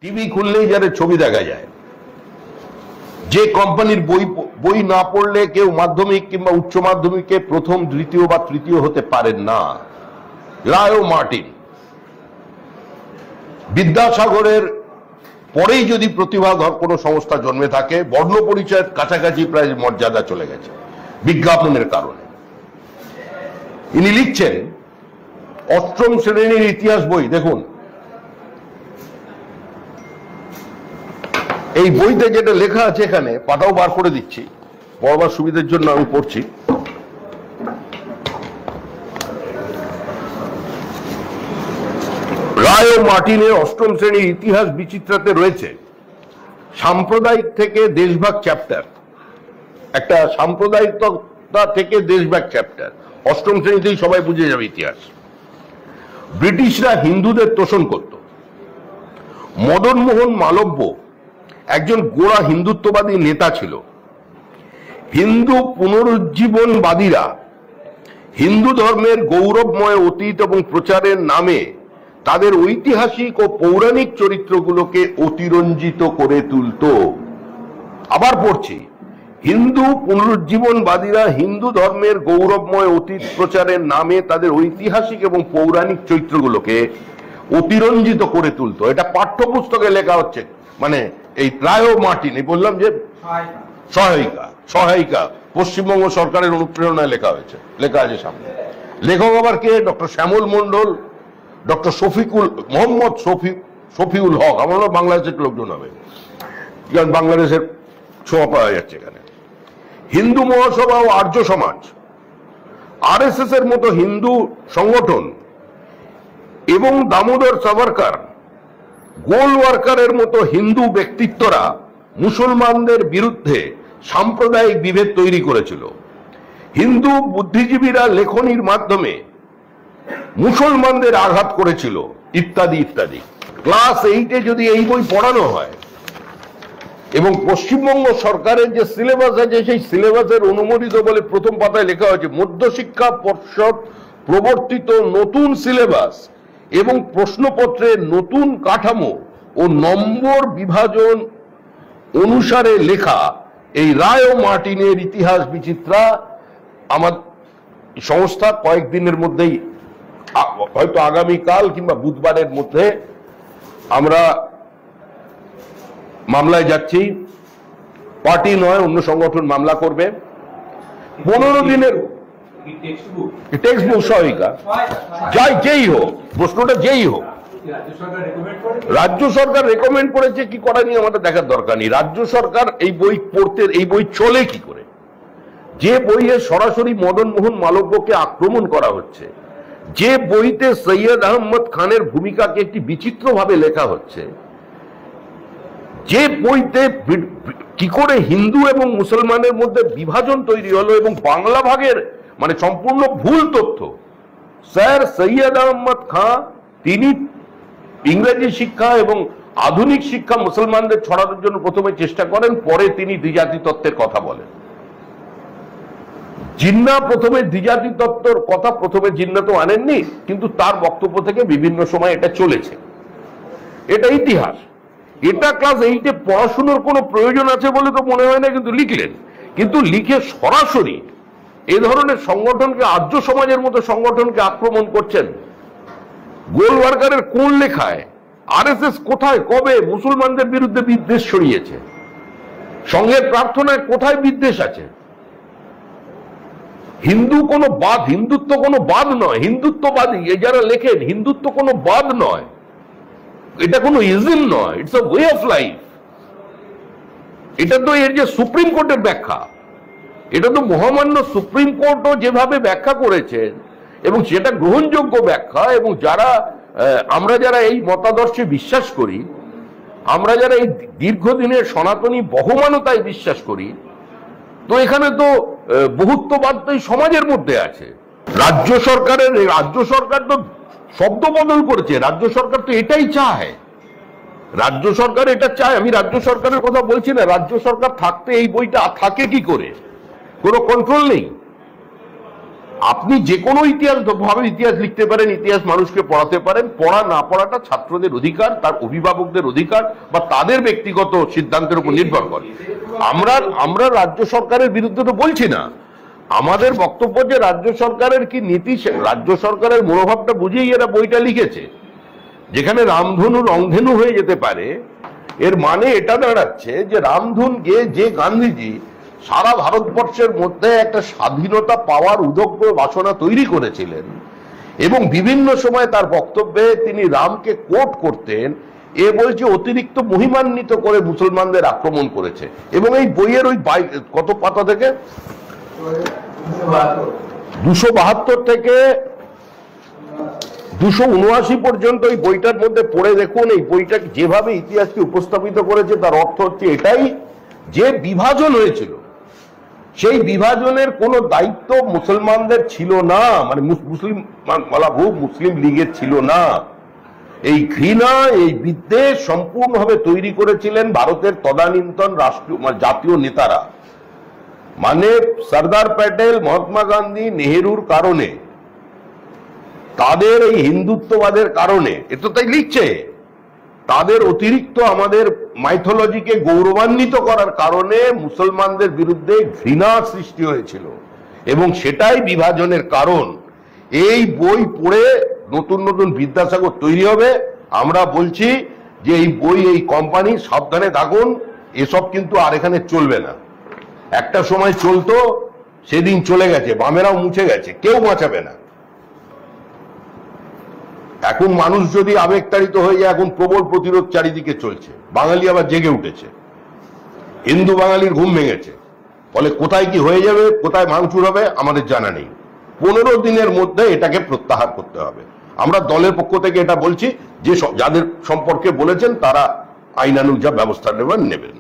TV খুললেই যারা ছবি দেখা যায়, যে কোম্পানির বই না পড়লে কেউ মাধ্যমিক কিংবা উচ্চ মাধ্যমিকে প্রথম, দ্বিতীয় বা তৃতীয় হতে পারেন না। লায়ো মার্টিন বিদ্যাসাগরের পরেই যদি প্রতিভাধর কোনো সংস্থা জন্মে থাকে, বর্ণ পরিচয়ের কাছাকাছি প্রায় মর্যাদা চলে গেছে বিজ্ঞাপনের কারণে। ইনি লিখছেন অষ্টম শ্রেণীর ইতিহাস বই, দেখুন এই বইতে যেটা লেখা আছে, এখানে পাতাও বার করে দিচ্ছি পড়বার সুবিধার জন্য আমি পড়ছি। লায়ো মার্টিনের অষ্টম শ্রেণীর ইতিহাস বিচিত্রাতে রয়েছে সাম্প্রদায়িক থেকে দেশভাগ চ্যাপ্টার, একটা সাম্প্রদায়িকতা থেকে দেশভাগ চ্যাপ্টার। অষ্টম শ্রেণীতেই সবাই বুঝে যাবে ইতিহাস। ব্রিটিশরা হিন্দুদের তোষণ করত। মদন মোহন মালব্য একজন গোঁড়া হিন্দুত্ববাদী নেতা ছিল। হিন্দু পুনরুজ্জীবনবাদীরা হিন্দু ধর্মের গৌরবময় অতীত এবং প্রচারের নামে তাদের ঐতিহাসিক ও পৌরাণিক চরিত্রগুলোকে অতিরঞ্জিত করে তুলত। আবার পড়ছি, হিন্দু পুনরুজ্জীবনবাদীরা হিন্দু ধর্মের গৌরবময় অতীত প্রচারের নামে তাদের ঐতিহাসিক এবং পৌরাণিক চরিত্রগুলোকে অতিরঞ্জিত করে তুলত। এটা পাঠ্যপুস্তকে লেখা হচ্ছে, মানে এই লায়ো মার্টিন, এই বললাম যে সহায়িকা পশ্চিমবঙ্গ সরকারের অনুপ্রেরণায় লেখা হয়েছে, লেখা আছে সামনে। লেখক আবার কে? ডক্টর শ্যামল মন্ডল, ডক্টর মোহাম্মদ শফিউল হক। আমার বাংলাদেশের লোকজন হবে, কারণ বাংলাদেশের ছোঁয়া পাওয়া যাচ্ছে এখানে। হিন্দু মহাসভা ও আর্য সমাজ, আরএসএস এর মতো হিন্দু সংগঠন এবং দামোদর সাভারকার, গোলওয়ার্কারের মতো হিন্দু ব্যক্তিত্বরা মুসলমানদের বিরুদ্ধে সাম্প্রদায়িক বিভেদ তৈরি করেছিল। হিন্দু বুদ্ধিজীবীরা লেখনির মাধ্যমে মুসলমানদের আঘাত করেছিল, ইত্যাদি ইত্যাদি। ক্লাস 8-এ যদি এই বই পড়ানো হয় এবং পশ্চিমবঙ্গ সরকারের যে সিলেবাস আছে সেই সিলেবাসের অনুমোদিত বলে প্রথম পাতায় লেখা হয়েছে, মধ্যশিক্ষা পর্ষদ প্রবর্তিত নতুন সিলেবাস এবং প্রশ্নপত্রের নতুন কাঠামো ও নম্বর বিভাজন অনুসারে লেখা এই লায়ো মার্টিনের ইতিহাস বিচিত্রা আমার সংস্থা কয়েকদিনের মধ্যেই, হয়তো আগামীকাল কিংবা বুধবারের মধ্যে আমরা মামলায় যাচ্ছি। পার্টি নয়, অন্য সংগঠন মামলা করবে। 15 দিনের টেক্সট বুক সহায়িকা, যেই হোক, প্রশ্নটা যেই হোক। রাজ্য সরকার রেকমেন্ড করেছে কি করা নিয়ে আমাদের দেখার দরকার নেই। রাজ্য সরকার এই বই পড়তে, এই বই চলে কি করে? যে বইয়ে সরাসরি মদন মোহন মালব্যকে আক্রমণ করা হচ্ছে, যে বইতে সৈয়দ আহমদ খানের ভূমিকাকে একটি বিচিত্র ভাবে লেখা হচ্ছে, যে বইতে কি করে হিন্দু এবং মুসলমানের মধ্যে বিভাজন তৈরি হলো এবং বাংলা ভাগের মানে সম্পূর্ণ ভুল তথ্য। স্যার সৈয়দ আহমদ খান তিনি ইংরেজি শিক্ষা এবং আধুনিক শিক্ষা মুসলমানদের ছড়ানোর জন্য প্রথমে চেষ্টা করেন, পরে তিনি দ্বিজাতি তত্ত্বের কথা বলেন। জিন্না প্রথমে দ্বিজাতি তত্ত্বর কথা প্রথমে জিন্না তো আনেননি, কিন্তু তার বক্তব্য থেকে বিভিন্ন সময় এটা চলেছে। এটা ইতিহাস। এটা ক্লাস 8-এ পড়াশোনার কোনো প্রয়োজন আছে বলে তো মনে হয় না, কিন্তু লিখলেন। কিন্তু লিখে সরাসরি এ ধরনের সংগঠনকে, আর্য সমাজের মতো সংগঠনকে আক্রমণ করছেন। গোলওয়ার্কারের কোন লেখায় আরএসএস কোথায় কবে মুসলমানদের বিরুদ্ধে বিদ্বেষ ছড়িয়েছে? সংঘের প্রার্থনায় কোথায় বিদ্বেষ আছে? হিন্দুত্ব কোনো বাদ নয়। হিন্দুত্ববাদী যারা লেখেন, হিন্দুত্ব কোনো বাদ নয়, এটা কোনো ইজম নয়, it's a way of life. এটা তো এর যে সুপ্রিম কোর্টের ব্যাখ্যা, এটা তো মহামান্য সুপ্রিম কোর্টও যেভাবে ব্যাখ্যা করেছেন এবং সেটা গ্রহণযোগ্য ব্যাখ্যা। এবং আমরা যারা এই মতাদর্শে বিশ্বাস করি, আমরা যারা এই দীর্ঘদিনের সনাতনী বহমানতায় বিশ্বাস করি, তো এখানে তো বহুত্ববাদ তো এই সমাজের মধ্যে আছে। রাজ্য সরকার তো শব্দ বদল করেছে। রাজ্য সরকার তো এটাই চায়, রাজ্য সরকার এটা চায়। আমি রাজ্য সরকারের কথা বলছি না। রাজ্য সরকার থাকতে এই বইটা থাকে কি করে? কোনো কন্ট্রোল নেই। আপনি যে কোনো ইতিহাস ভাবে ইতিহাস লিখতে পারেন, ইতিহাস মানুষকে পড়াতে পারেন, পড়া না পড়াটা ছাত্রদের অধিকার, তার অভিভাবকদের অধিকার বা তাদের ব্যক্তিগত সিদ্ধান্তের উপর নির্ভর করে। আমরা রাজ্য সরকারের বিরুদ্ধে তো বলছি না, আমাদের বক্তব্য যে রাজ্য সরকারের কি নীতি, রাজ্য সরকারের মনোভাবটা বুঝেই এরা বইটা লিখেছে। যেখানে রামধনু রংধেনু হয়ে যেতে পারে, এর মানে এটা দাঁড়াচ্ছে যে রামধুন গিয়ে যে গান্ধীজি সারা ভারতবর্ষের মধ্যে একটা স্বাধীনতা পাওয়ার উদগ্র বাসনা তৈরি করেছিলেন এবং বিভিন্ন সময় তার বক্তব্যে তিনি রামকে কোট করতেন, এ বলছে অতিরিক্ত মহিমান্বিত করে মুসলমানদের আক্রমণ করেছে। এবং এই বইয়ের ওই কত পাতা থেকে 272 থেকে 279 পর্যন্ত এই বইটার মধ্যে পড়ে দেখুন। এই বইটা যেভাবে ইতিহাসকে উপস্থাপিত করেছে তার অর্থ হচ্ছে এটাই যে বিভাজন হয়েছিল, সেই বিভাজনের কোনো দায়িত্ব মুসলমানদের ছিল না, মানে মুসলিম লীগের ছিল না। এই ঘৃণা, এই বিদ্বেষ সম্পূর্ণভাবে তৈরি করেছিলেন ভারতের তদানীন্তন রাষ্ট্রীয় জাতীয় নেতারা, মানে সরদার প্যাটেল, মহাত্মা গান্ধী, নেহেরুর কারণে, তাদের এই হিন্দুত্ববাদের কারণে, এ তো তাই লিখছে, তাদের অতিরিক্ত আমাদের মাইথোলজিকে গৌরবান্বিত করার কারণে মুসলমানদের বিরুদ্ধে ঘৃণা সৃষ্টি হয়েছিল এবং সেটাই বিভাজনের কারণ। এই বই পড়ে নতুন নতুন বিদ্যাসাগর তৈরি হবে। আমরা বলছি যে এই বই, এই কোম্পানি সাবধানে থাকুন, এসব কিন্তু আর এখানে চলবে না। একটা সময় চলতো, সেদিন চলে গেছে, বামেরাও মুছে গেছে, কেউ বাঁচাবে না। এখন মানুষ যদি আবেগতাড়িত হয়ে যায়, এখন প্রবল প্রতিরোধ চারিদিকে চলছে, বাঙালি আবার জেগে উঠেছে, হিন্দু বাঙালির ঘুম ভেঙেছে। ফলে কোথায় কি হয়ে যাবে, কোথায় ভাঙচুর হবে আমাদের জানা নেই। 15 দিনের মধ্যে এটাকে প্রত্যাহার করতে হবে। আমরা দলের পক্ষ থেকে এটা বলছি যে যাদের সম্পর্কে বলেছেন তারা আইনানুগ যা ব্যবস্থা নেবেন।